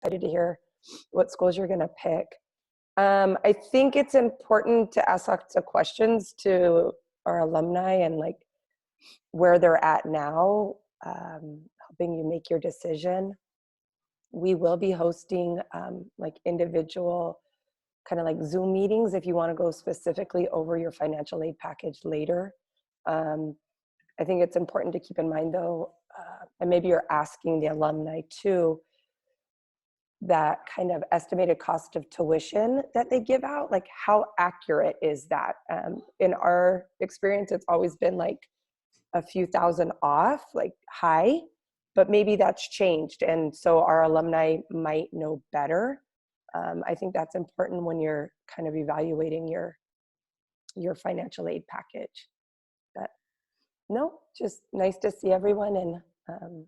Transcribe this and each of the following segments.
excited to hear what schools you're going to pick. I think it's important to ask lots of questions to our alumni and like where they're at now, helping you make your decision. We will be hosting like individual kind of like Zoom meetings if you want to go specifically over your financial aid package later. I think it's important to keep in mind though, and maybe you're asking the alumni too, that kind of estimated cost of tuition that they give out, like how accurate is that? In our experience, it's always been like a few thousand off, like high, but maybe that's changed. And so our alumni might know better. I think that's important when you're kind of evaluating your financial aid package. But no, just nice to see everyone. And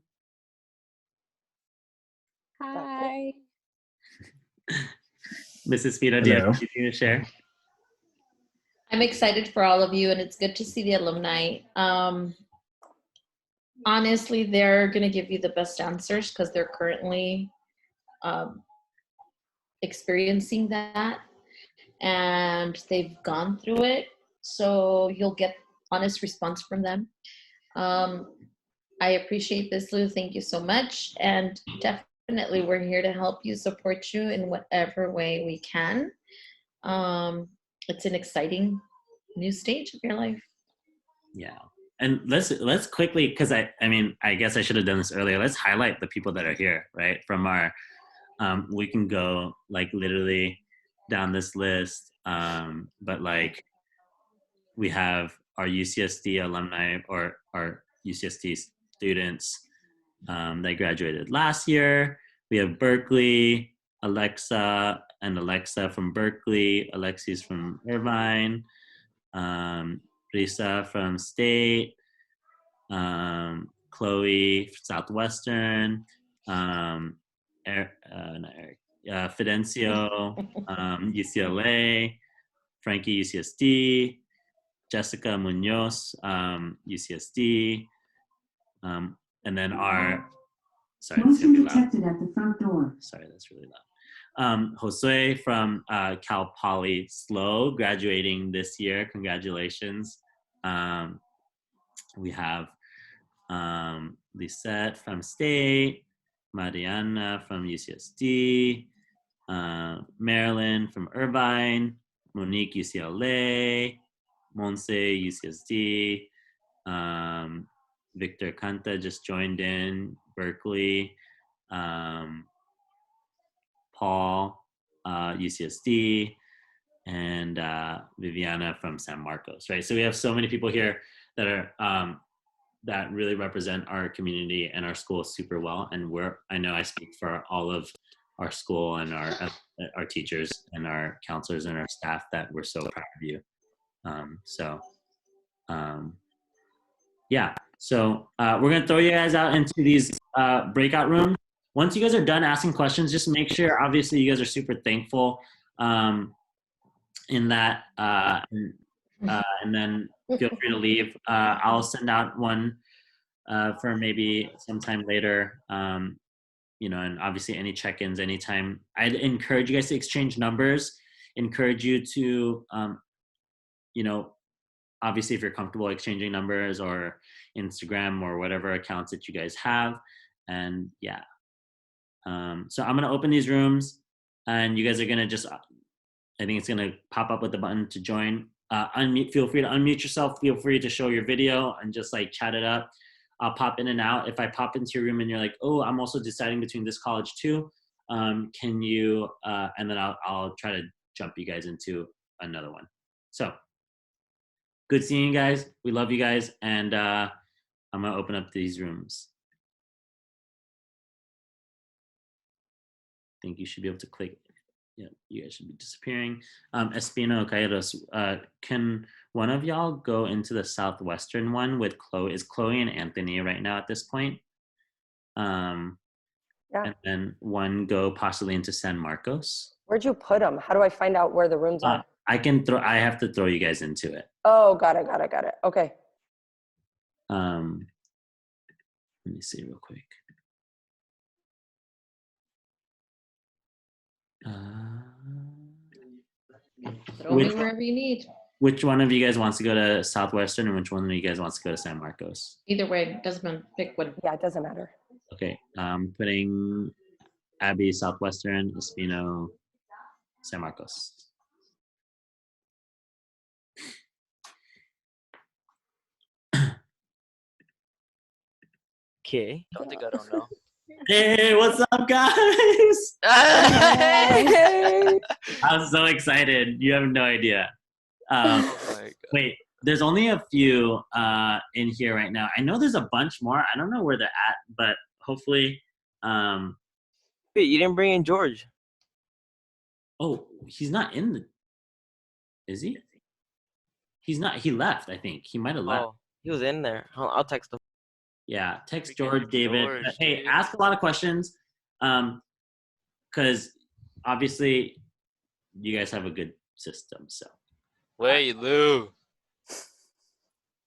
hi. Mrs. Fina, do you have anything to share? I'm excited for all of you, and it's good to see the alumni. Honestly, they're going to give you the best answers because they're currently experiencing that, and they've gone through it. So you'll get honest response from them. I appreciate this, Lou. Thank you so much. And definitely we're here to help you, support you in whatever way we can. It's an exciting new stage of your life. Yeah. And let's quickly, because I mean, I guess I should have done this earlier. Let's highlight the people that are here, right? From our, we can go like literally down this list. But like we have our UCSD alumni or our UCSD students that graduated last year. We have Berkeley, Alexa from Berkeley, Alexis from Irvine, Risa from State, Chloe Southwestern, Fidencio, UCLA, Frankie UCSD, Jessica Munoz, UCSD, and then our, sorry, Motion detected at the front door. Sorry, that's really loud. Josue from Cal Poly SLO, graduating this year. Congratulations. We have Lisette from State, Mariana from UCSD, Marilyn from Irvine, Monique UCLA, Monse UCSD, Victor Canta just joined in, Berkeley, Paul, UCSD, and Viviana from San Marcos, right? So we have so many people here that are that really represent our community and our school super well. And I know I speak for all of our school and our teachers and our counselors and our staff that we're so proud of you. Yeah, so we're gonna throw you guys out into these breakout rooms. Once you guys are done asking questions, just make sure, obviously you guys are super thankful in that, and then feel free to leave. I'll send out one for maybe sometime later, you know, and obviously any check-ins anytime. I'd encourage you guys to exchange numbers, encourage you to, you know, obviously if you're comfortable exchanging numbers or Instagram or whatever accounts that you guys have. And yeah. So I'm going to open these rooms and you guys are going to just, I think it's going to pop up with the button to join. Unmute, feel free to unmute yourself. Feel free to show your video and just like chat it up. I'll pop in and out. If I pop into your room and you're like, oh, I'm also deciding between this college too, can you, and then I'll try to jump you guys into another one. So good seeing you guys. We love you guys. And I'm going to open up these rooms. I think you should be able to click. Yeah, you guys should be disappearing. Espino Cayeros, can one of y'all go into the Southwestern one with Chloe? Is Chloe and Anthony right now at this point? Yeah. And then one go possibly into San Marcos. Where'd you put them? How do I find out where the rooms are? I have to throw you guys into it. Oh, got it. Okay. Let me see real quick. Throw me wherever you need. Which one of you guys wants to go to Southwestern, and which one of you guys wants to go to San Marcos? Either way, doesn't matter. Pick one. Yeah, it doesn't matter. Okay, putting Abby Southwestern, Espino San Marcos. Okay. Don't think I don't know. Hey, what's up, guys? Hey. I'm so excited. You have no idea. Oh my God. Wait, there's only a few in here right now. I know there's a bunch more. I don't know where they're at, but hopefully. Wait, you didn't bring in George. Oh, he's not in the. Is he? He's not. He left. I think he might have left. Oh, he was in there. I'll text him. Yeah, text Freaking George, David. George, Hey, dude. ask a lot of questions, because obviously you guys have a good system. So Wait, Lou.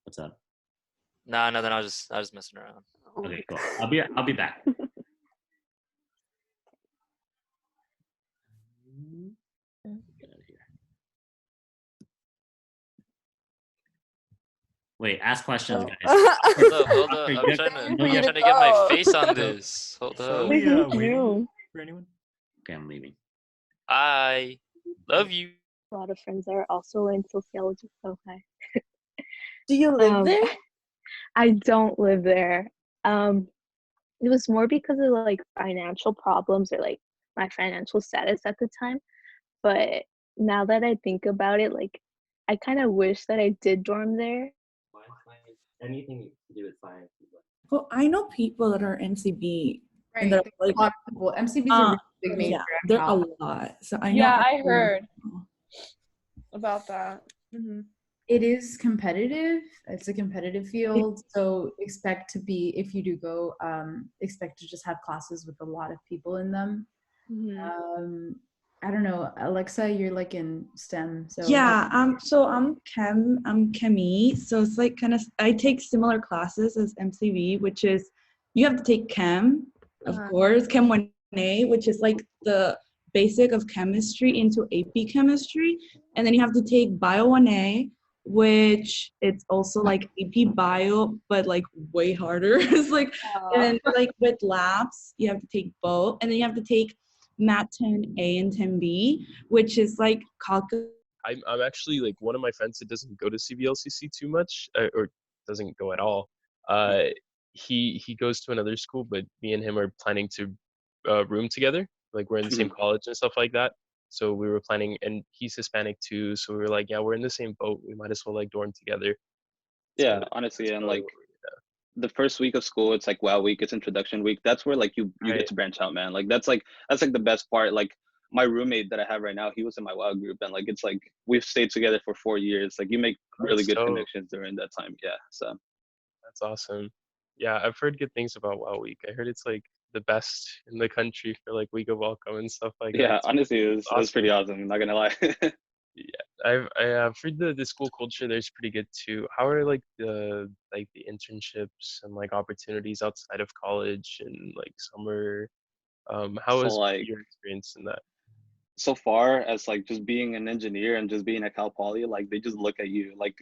what's up? Nah, nothing. I was just messing around. Okay, cool. I'll be back. Get out of here. Wait, ask questions, guys. Hold up, hold up. Okay, I'm good. trying No, to you have get my face on this. Hold So up. we, you. For anyone? Okay, I'm leaving. I love you. A lot of friends are also in sociology, so hi. Do you live there? I don't live there. It was more because of like financial problems or like my financial status at the time. But now that I think about it, like I kind of wish that I did dorm there. Anything to do with science. Well, I know people that are MCB and Right. they're There's like, a lot of people. MCB is a really big major. yeah, at they're a Cal. lot. So I know. Yeah, I heard about that. It is competitive. It's a competitive field. So expect to be, if you do go, expect to just have classes with a lot of people in them. I don't know, Alexa, you're like in STEM. So Yeah, so I'm chemi. So it's like kind of I take similar classes as MCV, which is you have to take chem, of course, Chem 1A, which is like the basic of chemistry into AP chemistry, and then you have to take bio 1A, which it's also like AP bio, but like way harder. It's like, and then like with labs, you have to take both, and then you have to take Math 10A and 10B, which is like calculus. I'm actually like one of my friends that doesn't go to CVLCC too much, or doesn't go at all. He goes to another school, but me and him are planning to room together. Like we're in the same college and stuff like that. So we were planning, and he's Hispanic too. So we were like, yeah, we're in the same boat. We might as well like dorm together. Yeah, So, honestly, and like the first week of school, it's like wow week, it's introduction week. That's where like you get to branch out, man. Like that's like the best part. Like my roommate that I have right now, he was in my WOW group, and like it's like we've stayed together for 4 years. Like you make really good connections during that time. Yeah, so that's awesome. Yeah, I've heard good things about WOW Week. I heard it's like the best in the country for like week of welcome and stuff like that. Yeah, honestly, it was pretty awesome. I'm not gonna lie. Yeah, I've heard the school culture there's pretty good too. How are like the internships and like opportunities outside of college and like summer? How So, is like, your experience in that? so far as like just being an engineer and just being at Cal Poly, like they just look at you like.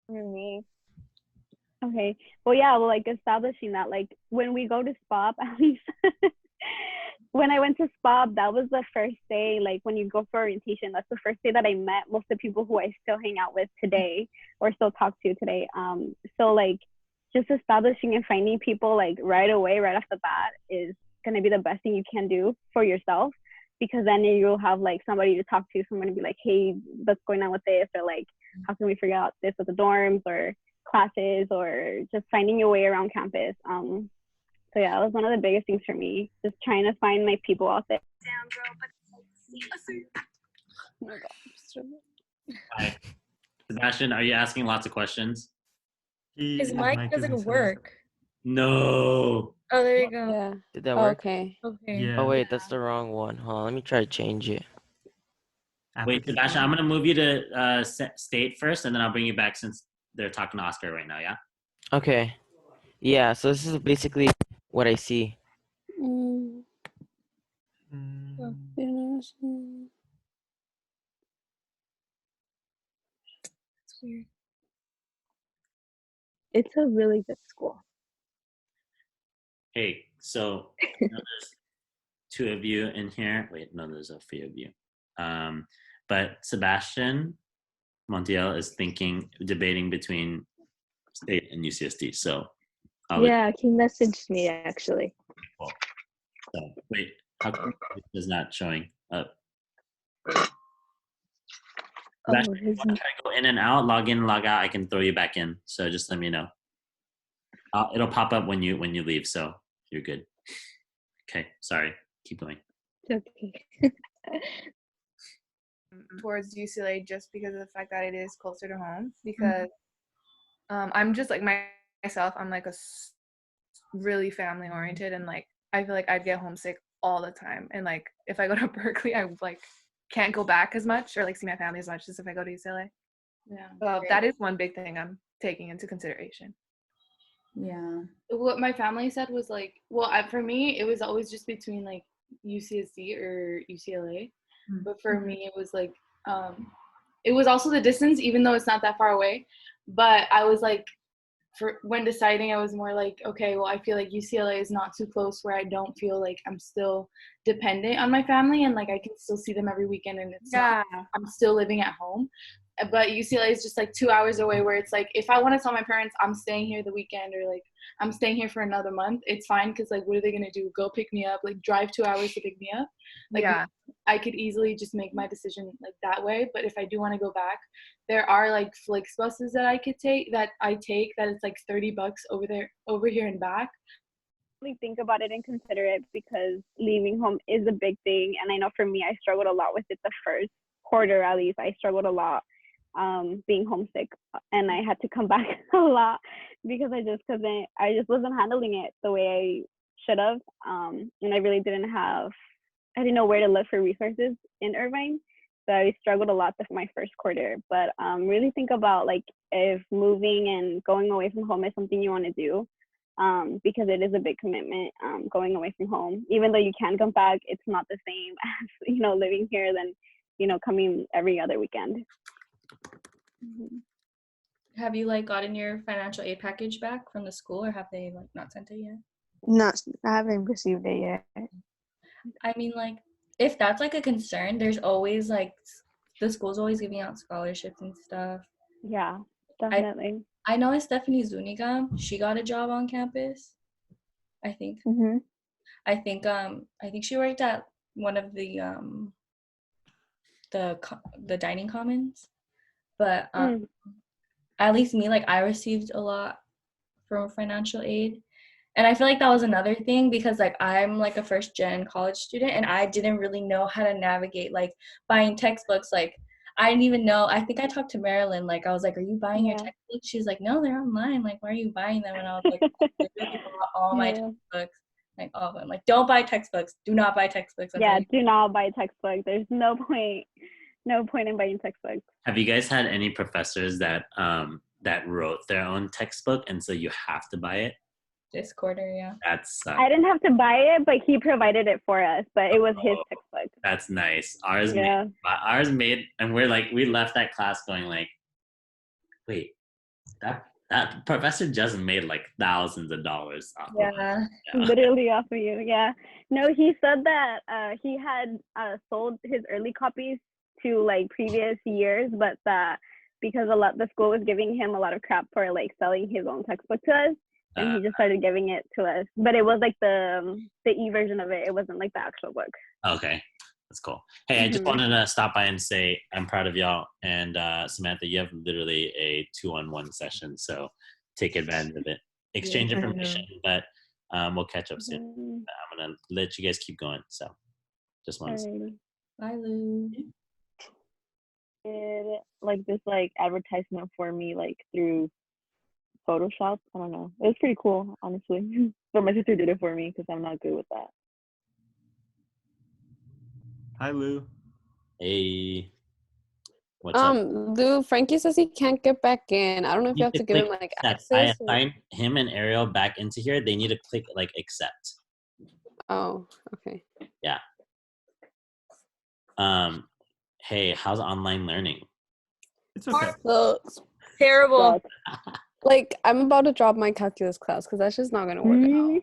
Me. Okay. Well, yeah. Well, like establishing that, like when we go to SPOP, at least when I went to SPOP, that was the first day. Like when you go for orientation, that's the first day that I met most of the people who I still hang out with today or still talk to today. So like just establishing and finding people like right away, right off the bat, is gonna be the best thing you can do for yourself, because then you'll have like somebody to talk to, someone to be like, hey, what's going on with this, or like how can we figure out this with the dorms or classes, or just finding your way around campus. So yeah, that was one of the biggest things for me, just trying to find my people out there. Hi, Sebastian. Are you asking lots of questions? His mic doesn't work. No. Oh, there you go. Yeah. Did that work? Okay. Okay. Oh wait, that's the wrong one. Hold on, let me try to change it. Wait, Sebastian, I'm gonna move you to state first, and then I'll bring you back since they're talking to Oscar right now. Yeah. Okay. Yeah, so this is basically what I see. It's a really good school. Hey, so I know there's two of you in here. Wait, no, there's a few of you. But Sebastian Montiel is debating between State and UCSD. So Yeah, he messaged me actually. Cool. So wait, how come it is not showing up? Sebastian, if you want to try to go in and out, log in, log out, I can throw you back in. So just let me know. It'll pop up when you leave, so you're good. Okay, sorry. Keep going. Okay. Towards UCLA just because of the fact that it is closer to home. Because I'm just like myself. I'm like really family oriented, and like I feel like I'd get homesick all the time. And like if I go to Berkeley, I like can't go back as much or like see my family as much as if I go to UCLA. Yeah. So that is one big thing I'm taking into consideration. Yeah. What my family said was like, well, for me, it was always just between like UCSD or UCLA. But for me, it was like, it was also the distance, even though it's not that far away. But I was like, when deciding, I was more like, okay, well, I feel like UCLA is not too close where I don't feel like I'm still dependent on my family and like I can still see them every weekend and it's not, I'm still living at home. But UCLA is just like 2 hours away where it's like, if I want to tell my parents I'm staying here the weekend or like I'm staying here for another month, it's fine because like what are they going to do? Go pick me up, like drive 2 hours to pick me up? Like I could easily just make my decision like that way. But if I do want to go back, there are like Flix buses that I take that it's like $30 over here and back. Really think about it and consider it because leaving home is a big thing. And I know for me, I struggled a lot with it the first quarter at least. I struggled a lot being homesick and I had to come back a lot because I just wasn't handling it the way I should have. And I really I didn't know where to look for resources in Irvine. So I struggled a lot my first quarter, but really think about like if moving and going away from home is something you want to do, because it is a big commitment going away from home. Even though you can come back, it's not the same as, living here than, coming every other weekend. Have you like gotten your financial aid package back from the school or have they like not sent it yet? No, I haven't received it yet. I mean, like, if that's like a concern, there's always like the school's always giving out scholarships and stuff. Yeah, definitely. I know Stephanie Zuniga. She got a job on campus. I think. I think she worked at one of the dining commons, but at least me, like I received a lot from financial aid. And I feel like that was another thing because like I'm like a first gen college student and I didn't really know how to navigate like buying textbooks. Like I didn't even know. I think I talked to Marilyn. Like I was like, "Are you buying your textbooks?" She's like, "No, they're online. Like, why are you buying them?" And I was like, "I literally bought all my textbooks, like all of them. Like, don't buy textbooks. Do not buy textbooks." Do not buy textbooks. There's no point in buying textbooks. Have you guys had any professors that wrote their own textbook and so you have to buy it? This quarter, yeah. I didn't have to buy it, but he provided it for us. But it was his textbook. That's nice. Ours made, and we left that class going like, wait, that professor just made like thousands of dollars off of it. Literally off of you. Yeah. No, he said that he had sold his early copies to like previous years, but that because the school was giving him a lot of crap for like selling his own textbook to us. And he just started giving it to us, but it was like the e-version of it. It wasn't like the actual book. Okay, that's cool. Hey, I just wanted to stop by and say I'm proud of y'all. And Samantha, you have literally a 2-on-1 session, so take advantage of it. Exchange information, but we'll catch up soon. I'm gonna let you guys keep going. So, just wanted to say. Bye, Lou. Did like this like advertisement for me like through Photoshop. I don't know. It was pretty cool, honestly. But my sister did it for me because I'm not good with that. Hi, Lou. Hey. What's up? Lou, Frankie says he can't get back in. I don't know if you have to give him like access. I assigned him and Ariel back into here. They need to click like accept. Oh, okay. Yeah. Hey, how's online learning? It's okay. So Terrible. Like, I'm about to drop my calculus class because that's just not gonna work out. Wait,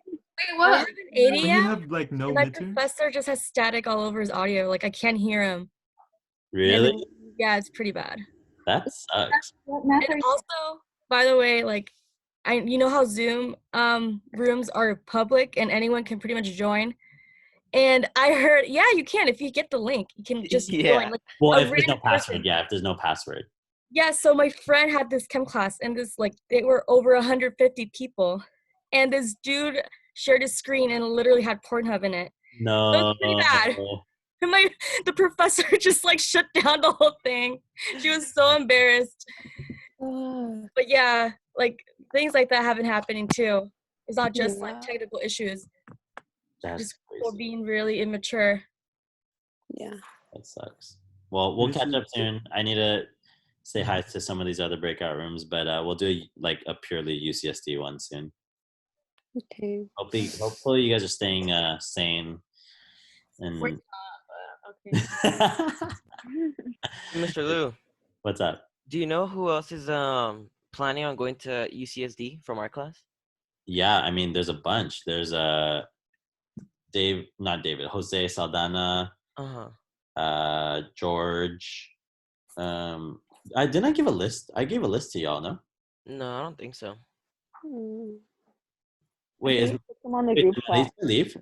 I what? have an 80 When you now, have like no and my midterms? professor just has static all over his audio. Like I can't hear him. Really? And yeah, it's pretty bad. That sucks. And also, by the way, like you know how Zoom rooms are public and anyone can pretty much join. And I heard, yeah, you can if you get the link, you can just join. Like Well, a if there's no random person. password, yeah. If there's no password. Yeah, so my friend had this chem class, and this like they were over 150 people, and this dude shared his screen and literally had Pornhub in it. No. It was pretty bad. And the professor just like shut down the whole thing. She was so embarrassed. But yeah, like things like that have been happening too. It's not just like technical issues. That's just people being really immature. Yeah. That sucks. Well, we'll catch up soon. I need to say hi to some of these other breakout rooms, but we'll do like a purely UCSD one soon. Okay. Hopefully you guys are staying sane. And Okay. Mr. Liu, what's up? do you know who else is planning on going to UCSD from our class? Yeah, I mean, there's a bunch. There's Jose Saldana, George. I give a list. I gave a list to y'all, no? No, I don't think so. Wait, is Maritza leave?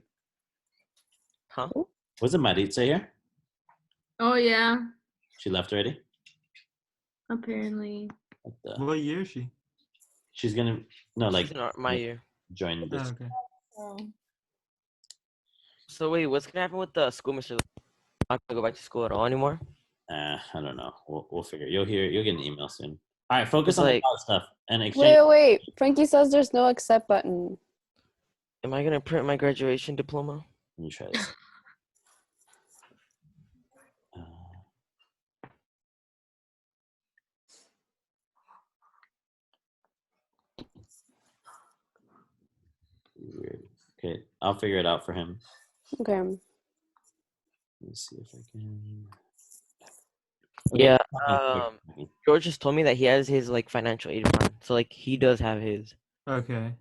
Huh? Was it Maritza here? Oh yeah, She left already? apparently. What year is she? She's gonna She's in my year. join this. Okay. Oh. So wait, what's gonna happen with the school, Mr. Liu? Not gonna go back to school at all anymore? I don't know. We'll figure. You'll get an email soon. All right, focus on the college stuff and exchange. Wait. Frankie says there's no accept button. Am I gonna print my graduation diploma? Let me try this. Weird. Okay, I'll figure it out for him. Okay. Let me see if I can. Yeah, George just told me that he has his like financial aid fund, so like he does have his. Okay.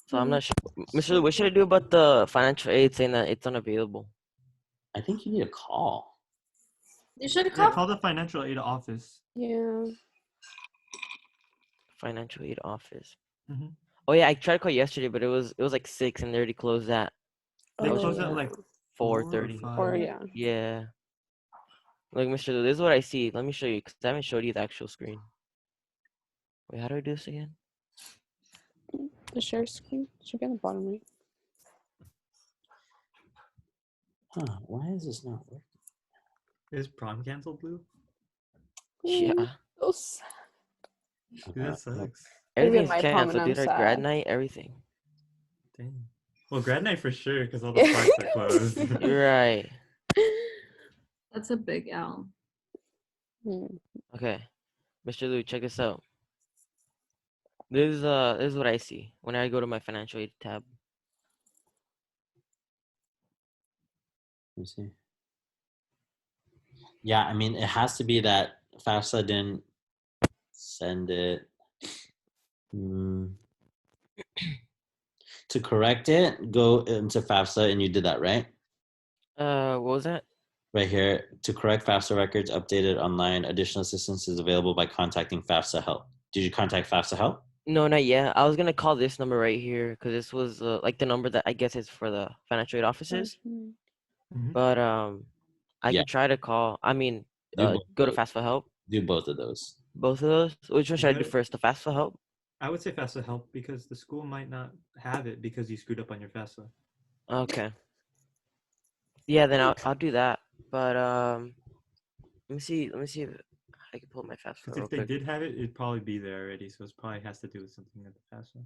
So I'm not sure, Mr. Liu, what should I do about the financial aid saying that it's unavailable? I think you need a call. You should call the financial aid office. Yeah. Financial aid office. Mhm. Oh yeah, I tried to call yesterday, but it was like 6 and they already closed that. They close at like 4:30. 4, yeah. Yeah. Like Mr. Liu, this is what I see. Let me show you, because I haven't showed you the actual screen. Wait, how do I do this again? The share screen should be on the bottom right. Huh? Why is this not working? Is prom canceled, Blue? Yeah. So sad. Dude, that sucks. Everything's my prom canceled, and dude. I'm Our grad sad. night, everything. Dang. Well, grad night for sure, because all the parks are closed. You're right. That's a big L. Okay, Mr. Liu, check this out. This is what I see when I go to my financial aid tab. Let me see. Yeah, I mean, it has to be that FAFSA didn't send it. To correct it, go into FAFSA, and you did that, right? What was that? Right here. To correct FAFSA records updated online, additional assistance is available by contacting FAFSA Help. Did you contact FAFSA Help? No, not yet. I was gonna call this number right here because this was like the number that I guess is for the financial aid officers. But I could try to call. I mean, go to FAFSA Help. Do both of those. Both of those. Which one should I do first? The FAFSA Help. I would say FAFSA Help because the school might not have it because you screwed up on your FAFSA. Okay. Yeah, then I'll do that. But let me see if I can pull up my FAFSA Because real if they quick. did have it, it'd probably be there already. So it probably has to do with something at the FAFSA.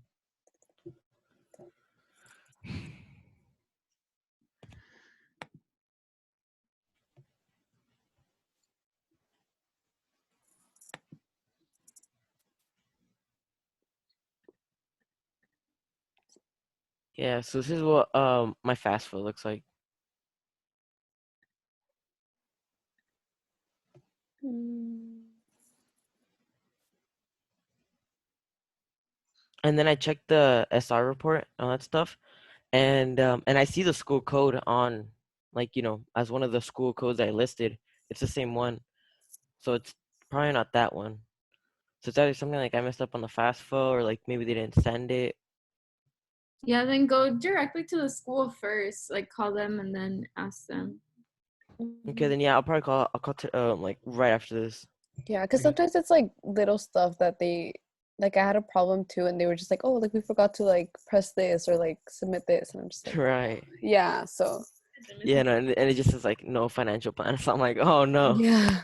Yeah, so this is what my FAFSA looks like. and then I checked the SR report and all that stuff, and I see the school code on, like, as one of the school codes I listed. It's the same one, so it's probably not that one. So it's either something like I messed up on the FAFSA, or like maybe they didn't send it. Yeah, then go directly to the school first. Like call them and then ask them. Okay, then yeah, I'll call to like right after this. Yeah, because sometimes it's like little stuff that they like. I had a problem too, and they were just like, "Oh, like we forgot to like press this or like submit this," and I'm just like, Right. "Yeah." So Yeah, no, and it just says like no financial plan. So I'm like, oh no. yeah.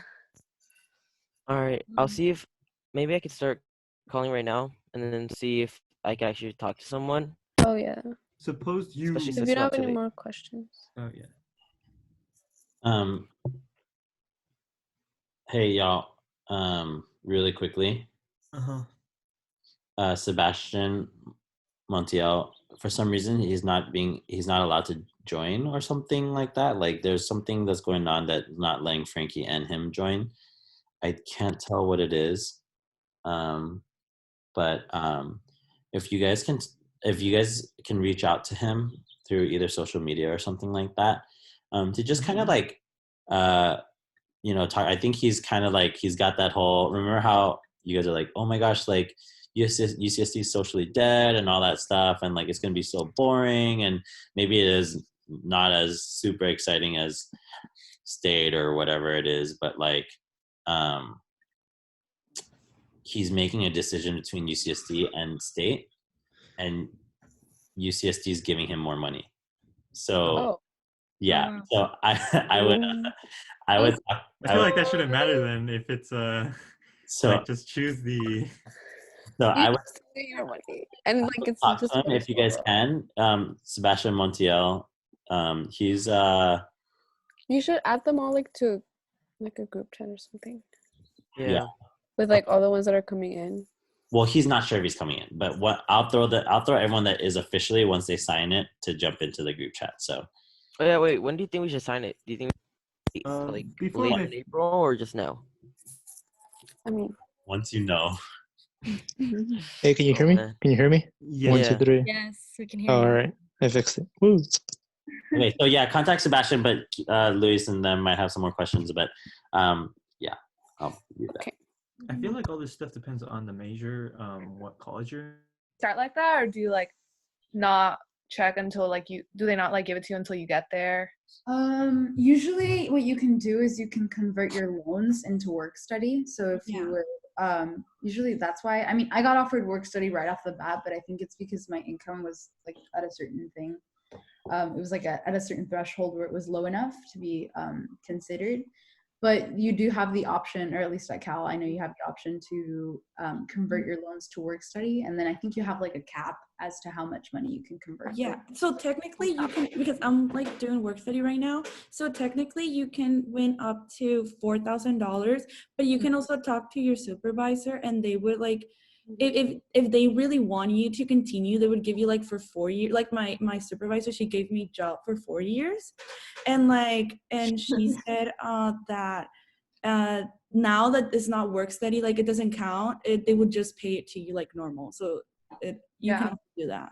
All right, I'll see if maybe I could start calling right now, and then see if I can actually talk to someone. Oh yeah. Suppose you. Especially If since you it's don't not have too any late. more questions. Oh yeah. Hey y'all. Really quickly. Sebastian Montiel, for some reason he's not allowed to join or something like that. Like there's something that's going on that's not letting Frankie and him join. I can't tell what it is. But if you guys can reach out to him through either social media or something like that, to just kind of like talk. I think he's kind of like, he's got that whole, remember how you guys are like, oh my gosh, like UCSD is socially dead and all that stuff, and like it's gonna be so boring, and maybe it is not as super exciting as state or whatever it is, but like he's making a decision between UCSD and state, and UCSD is giving him more money. So yeah, so I would I feel like that shouldn't matter then if it's so like just choose the. So I would and like it's talk just to him if you guys can. Sebastian Montiel, he's You should add them all like to like a group chat or something. yeah. With like all the ones that are coming in. Well, he's not sure if he's coming in, but I'll throw everyone that is officially, once they sign it, to jump into the group chat. So Oh yeah, wait. When do you think we should sign it? Do you think like before late in April or just now? I mean, once you know. Hey, can you hear me? Can you hear me? Yeah. 1, 2, 3. Yes, we can hear All you. right, I fixed it. Woo. Okay, so yeah, contact Sebastian, but Luis and them might have some more questions. But yeah, I'll leave that. I feel like all this stuff depends on the major, what college you're in. Start like that, or do you like not check until like do they not like give it to you until you get there? Usually what you can do is you can convert your loans into work study. So if you were usually that's why, I mean, I got offered work study right off the bat, but I think it's because my income was like at a certain thing. It was like at a certain threshold where it was low enough to be considered. But you do have the option, or at least at Cal, I know you have the option to convert your loans to work study. And then I think you have like a cap as to how much money you can convert. Yeah, so technically you can, because I'm like doing work study right now, so technically you can win up to $4,000, but you can also talk to your supervisor and they would like, if they really want you to continue, they would give you like for 4 years. Like my supervisor, she gave me job for 4 years, and she said that now that it's not work study, like it doesn't count. They would just pay it to you like normal. So you can also do that.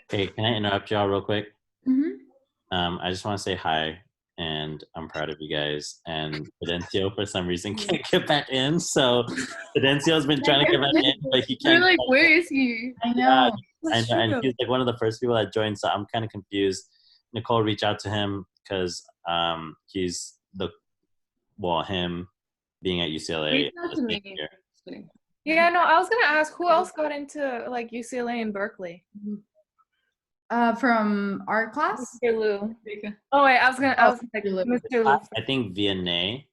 Hey, can I interrupt y'all real quick? Mm-hmm. I just want to say hi, and I'm proud of you guys. And Fidencio, for some reason, can't get back in. So Fidencio's been trying to get back in, but he can't. You're like, where is he? I know. Yeah, I know, and he's like one of the first people that joined, so I'm kind of confused. Nicole, reach out to him because he's him being at UCLA. Reach out to me. Yeah, no, I was gonna ask who else got into like UCLA and Berkeley. From art class? Mr. Lou. Oh wait, I was like Mr. Lou. I think Vianney.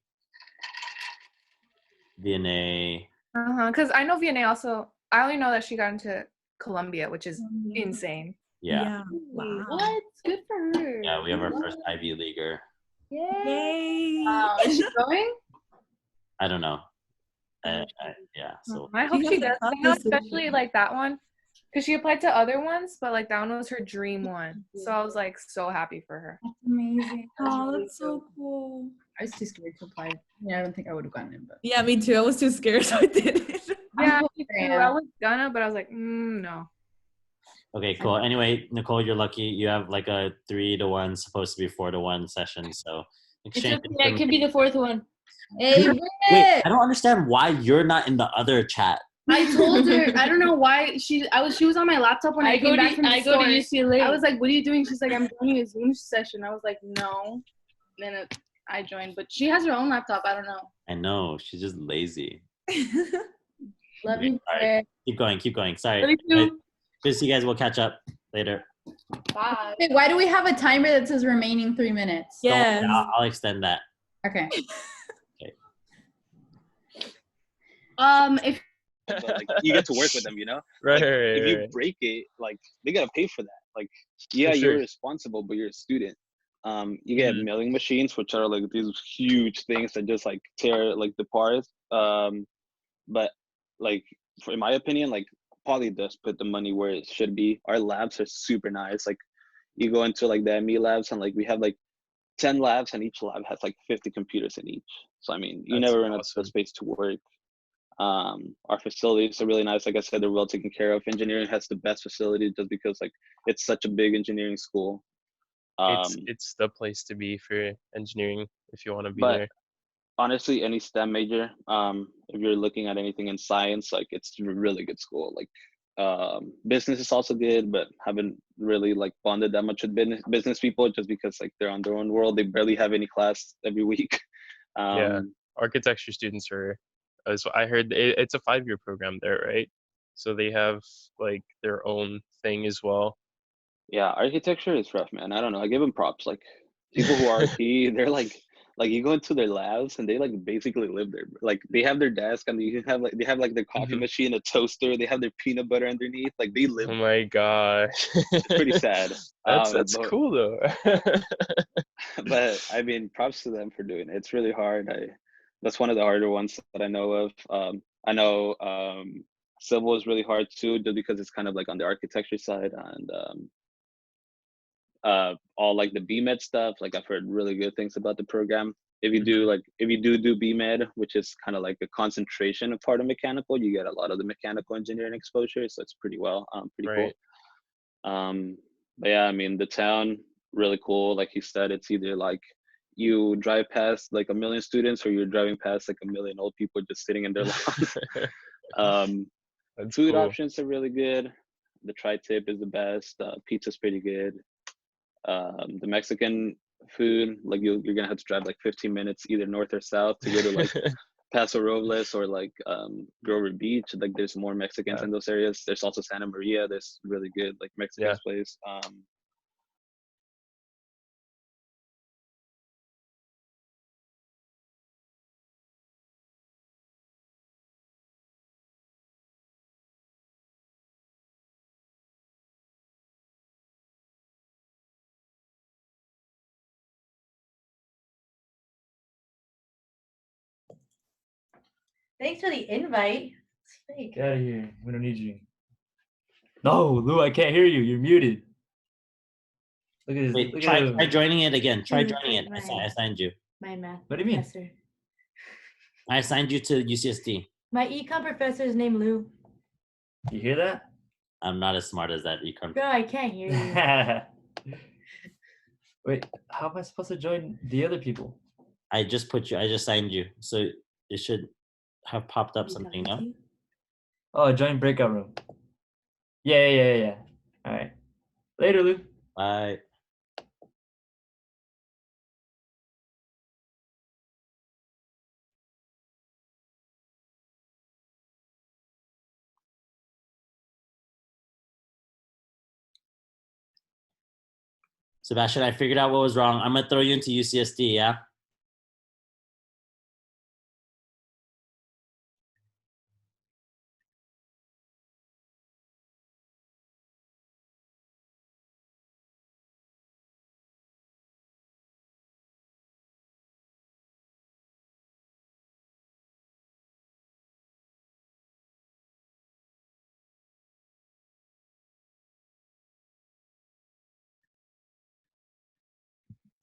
Because I know Vianney also. I only know that she got into Columbia, which is insane. Yeah. Wow. What? Good for her. Yeah, we have our first Ivy Leaguer. Yay! Wow. Is she going? I don't know. Yeah. So I hope she does. I know, especially like that one, because she applied to other ones, but like that one was her dream one. So I was like so happy for her. That's amazing. Oh, that's so cool. I was too scared to apply. Yeah, I don't think I would have gotten it, but Yeah, me too. I was too scared, so I didn't. Yeah, me too. I was gonna, but I was like, no. Okay, cool. Anyway, Nicole, you're lucky. You have like a 3-to-1, supposed to be 4-to-1 session. So It's exchange. okay. I can be the fourth one. Hey, Wait, I don't understand why you're not in the other chat. I told her. I don't know why she was on my laptop when I came back from the store. I go to UCLA. I was like, "What are you doing?" She's like, "I'm joining a Zoom session." I was like, "No." Then I joined, but she has her own laptop. I don't know. I know she's just lazy. Love you. Right. Keep going. Sorry. Love you. Right. Good to see you guys. We'll catch up later. Bye. Wait, why do we have a timer that says remaining 3 minutes? Don't worry, I'll extend that. Okay. If But like you get to work with them, you know. Right, Like, right, if you right. break it, like they gotta pay for that. Like, yeah, For sure. you're responsible, but you're a student. You get milling machines, which are like these huge things that just like tear like the parts. But like, in my opinion, like Poly does put the money where it should be. Our labs are super nice. Like, you go into like the ME labs, and like we have like 10 labs, and each lab has like 50 computers in each. So I mean, you That's never run out awesome. of space to work. Our facilities are really nice. Like I said, they're well taken care of. Engineering has the best facility just because like it's such a big engineering school. It's the place to be for engineering if you want to be But there. honestly, any STEM major, if you're looking at anything in science, like it's a really good school. Like business is also good, but haven't really like bonded that much with business people just because like they're on their own world. They barely have any class every week. Yeah, architecture students are, as I heard, it's a 5-year program there, right? So they have like their own thing as well. Yeah, architecture is rough, man. I don't know. I give them props. Like people who are RP, they're like you go into their labs and they like basically live there. Like they have their desk and you have like they have like their coffee machine, a toaster. They have their peanut butter underneath. Like they live. Oh my gosh, it's pretty sad. that's cool though. But I mean, props to them for doing it. It's really hard. That's one of the harder ones that I know of. I know civil is really hard too, just because it's kind of like on the architecture side, and all like the BMed stuff. Like I've heard really good things about the program. If you do do BMed, which is kind of like a concentration of part of mechanical, you get a lot of the mechanical engineering exposure. So it's pretty cool. But yeah, I mean the town really cool. Like you said, it's either like you drive past like 1 million students or you're driving past like 1 million old people just sitting in their lawn. Food cool. options are really good. The tri-tip is the best. Pizza's pretty good. The Mexican food, like you're gonna have to drive like 15 minutes either north or south to go to like Paso Robles or like Grover Beach. Like there's more Mexicans in those areas. There's also Santa Maria. There's really good like Mexican place. Thanks for the invite. Get out of here. We don't need you. No, Lou, I can't hear you. You're muted. Look at this. Wait, look try at him. joining it again. Try Looks joining like it. I signed you. My math What do you mean? professor. I assigned you to UCSD. My econ professor is named Lou. You hear that? I'm not as smart as that econ. Bro, I can't hear you. Wait, how am I supposed to join the other people? I just signed you. So it should have popped up something now. Oh, join breakout room. Yeah. All right. Later, Lou. Bye. Sebastian, I figured out what was wrong. I'm gonna throw you into UCSD, yeah?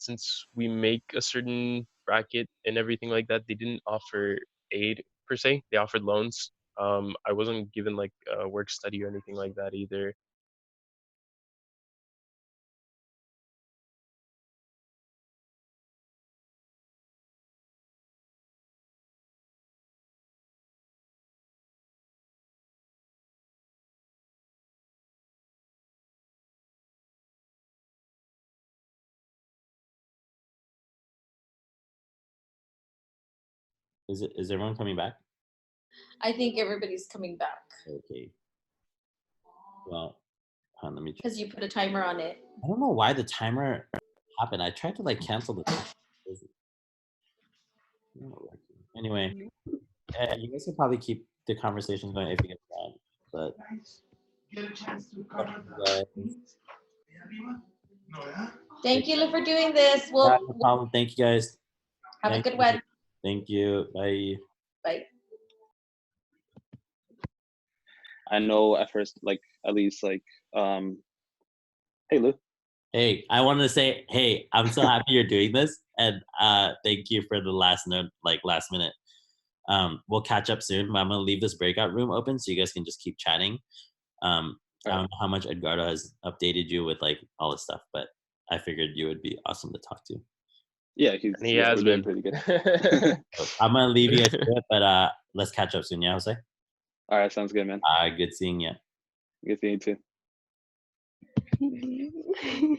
since we make a certain bracket and everything like that, they didn't offer aid per se. They offered loans. I wasn't given like a work study or anything like that either. Is everyone coming back? I think everybody's coming back Okay. Well, hold on, let me. because you put a timer on it. I don't know why the timer happened. I tried to like cancel the. Anyway, you guys can probably keep the conversation going if you get time, but. Thank you for doing this. No problem. Thank you guys. Have a good one. Thank you. Bye. Bye. I know at first, like at least like, hey Lou. Hey, I wanted to say, hey, I'm so happy you're doing this, and thank you for the last note, like last minute. We'll catch up soon. I'm gonna leave this breakout room open so you guys can just keep chatting. I don't know how much Edgardo has updated you with like all this stuff, but I figured you would be awesome to talk to. Yeah, he has been pretty good. So I'm gonna leave you guys to it, but let's catch up soon. Yeah, Jose. All right, sounds good, man. Good seeing you. Good seeing you too.